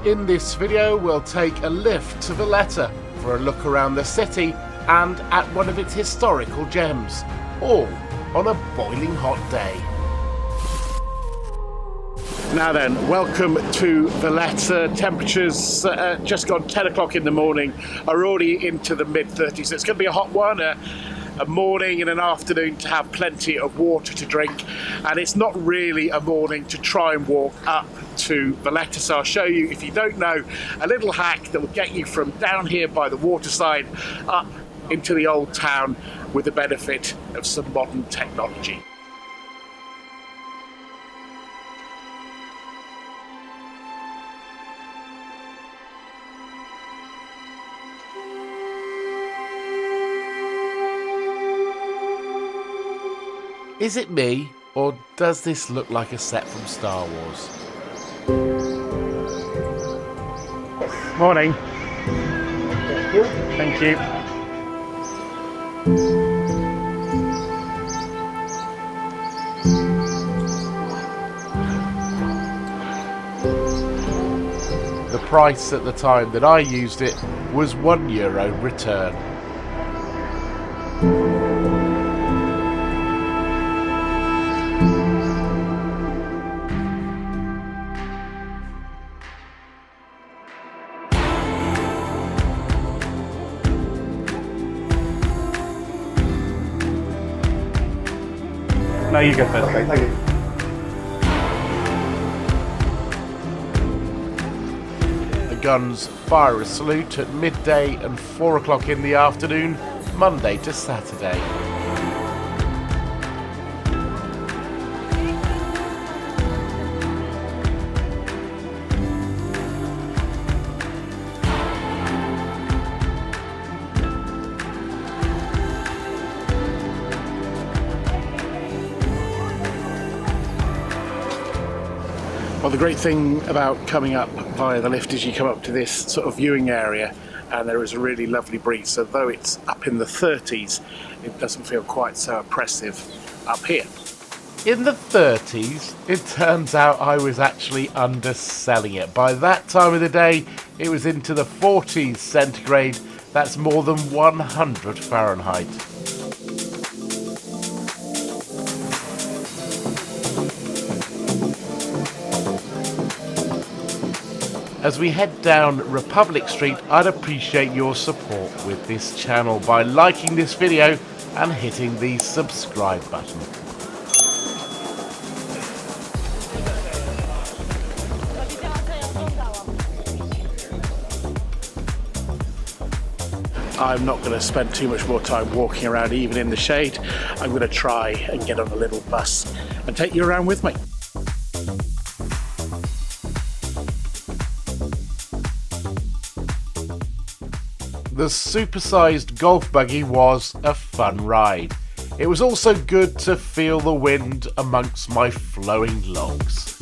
In this video we'll take a lift to Valetta for a look around the city and at one of its historical gems, all on a boiling hot day. Now then, welcome to Valetta. Temperatures just gone 10 o'clock in the morning, are already into the mid-30s. It's going to be a hot one, a morning and an afternoon to have plenty of water to drink, and it's not really a morning to try and walk up to Valetta. So I'll show you, if you don't know, a little hack that will get you from down here by the waterside up into the old town with the benefit of some modern technology. Is it me, or does this look like a set from Star Wars? Morning. Thank you. The price at the time that I used it was €1 return. No, you go first. Okay, thank you. The guns fire a salute at midday and 4 o'clock in the afternoon, Monday to Saturday. Well, the great thing about coming up via the lift is you come up to this sort of viewing area and there is a really lovely breeze. So though it's up in the 30s, it doesn't feel quite so oppressive up here. In the 30s, it turns out I was actually underselling it. By that time of the day, it was into the 40s centigrade. That's more than 100 Fahrenheit. As we head down Republic Street, I'd appreciate your support with this channel by liking this video and hitting the subscribe button. I'm not going to spend too much more time walking around even in the shade. I'm going to try and get on a little bus and take you around with me. The supersized golf buggy was a fun ride. It was also good to feel the wind amongst my flowing locks.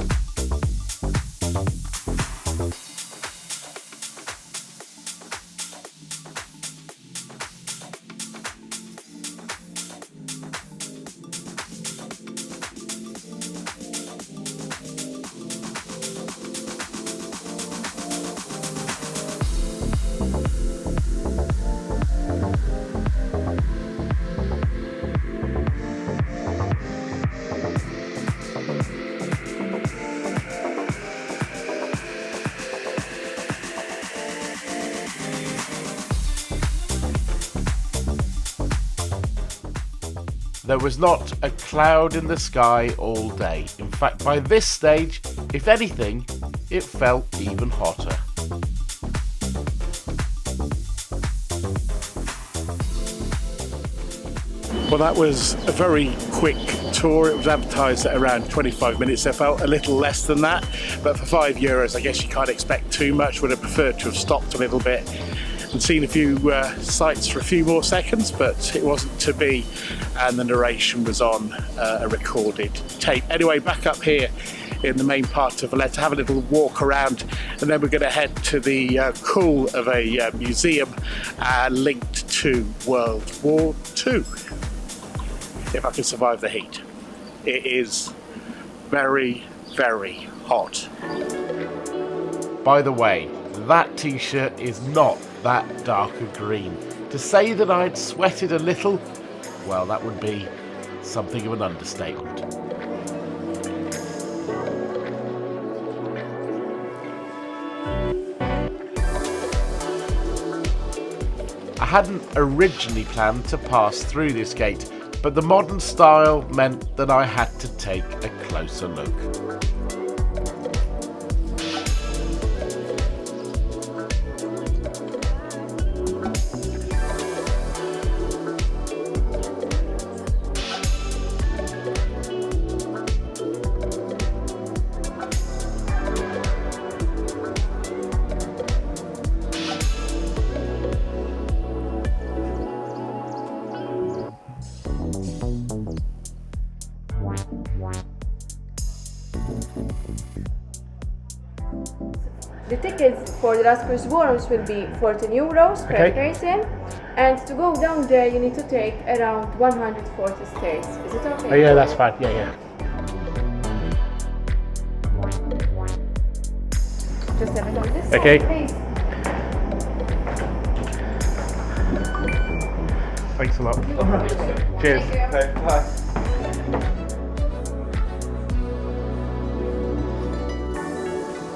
There was not a cloud in the sky all day. In fact, by this stage, if anything, it felt even hotter. Well, that was a very quick tour. It was advertised at around 25 minutes. I felt a little less than that, but for €5, I guess you can't expect too much. Would have preferred to have stopped a little bit and seen a few sights for a few more seconds, but it wasn't to be, and the narration was on a recorded tape. Anyway, back up here in the main part of Valetta, have a little walk around, and then we're going to head to the cool of a museum linked to World War II. If I can survive the heat. It is very, very hot. By the way, that t-shirt is not that darker green. To say that I'd sweated a little, well, that would be something of an understatement. I hadn't originally planned to pass through this gate, but the modern style meant that I had to take a closer look. The tickets for the Lascaris War Rooms will be €14 per person, and to go down there you need to take around 140 stairs. Is it okay? Oh yeah, that's fine. Yeah. Just have it on this Okay. side, please. Thanks a lot. Cheers. Thank you. Bye.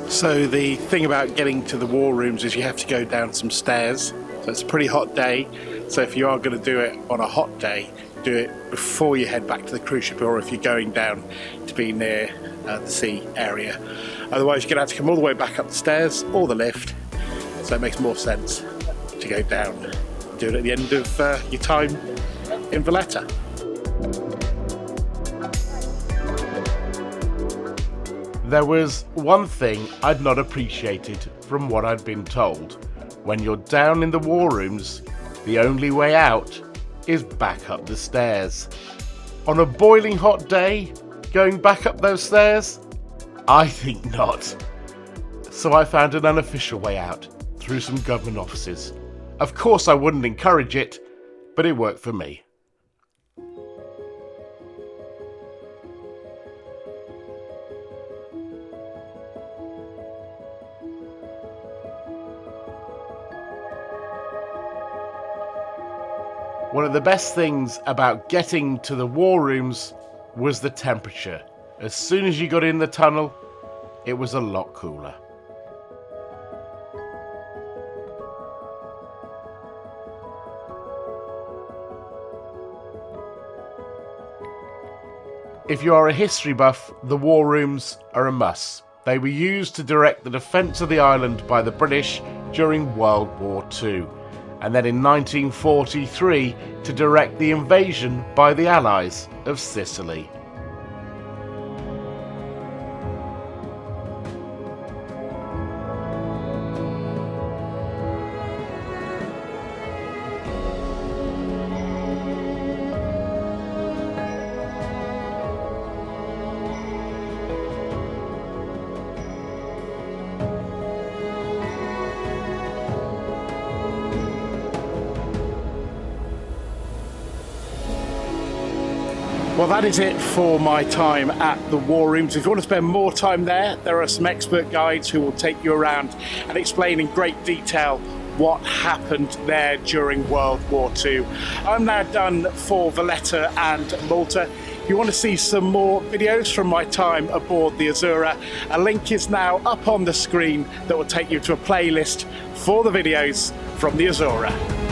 So the thing about getting to the war rooms is you have to go down some stairs. So it's a pretty hot day. So if you are going to do it on a hot day, do it before you head back to the cruise ship, or if you're going down to be near the sea area. Otherwise you're going to have to come all the way back up the stairs or the lift. So it makes more sense to go down. Do it at the end of your time in Valetta. There was one thing I'd not appreciated from what I'd been told. When you're down in the war rooms, the only way out is back up the stairs. On a boiling hot day, going back up those stairs? I think not. So I found an unofficial way out through some government offices. Of course I wouldn't encourage it, but it worked for me. One of the best things about getting to the war rooms was the temperature. As soon as you got in the tunnel, it was a lot cooler. If you are a history buff, the war rooms are a must. They were used to direct the defence of the island by the British during World War II. And then in 1943 to direct the invasion by the Allies of Sicily. Well, that is it for my time at the war rooms. If you want to spend more time there are some expert guides who will take you around and explain in great detail what happened there during World War II. I'm now done for Valetta and Malta. If you want to see some more videos from my time aboard the Azura, a link is now up on the screen that will take you to a playlist for the videos from the Azura.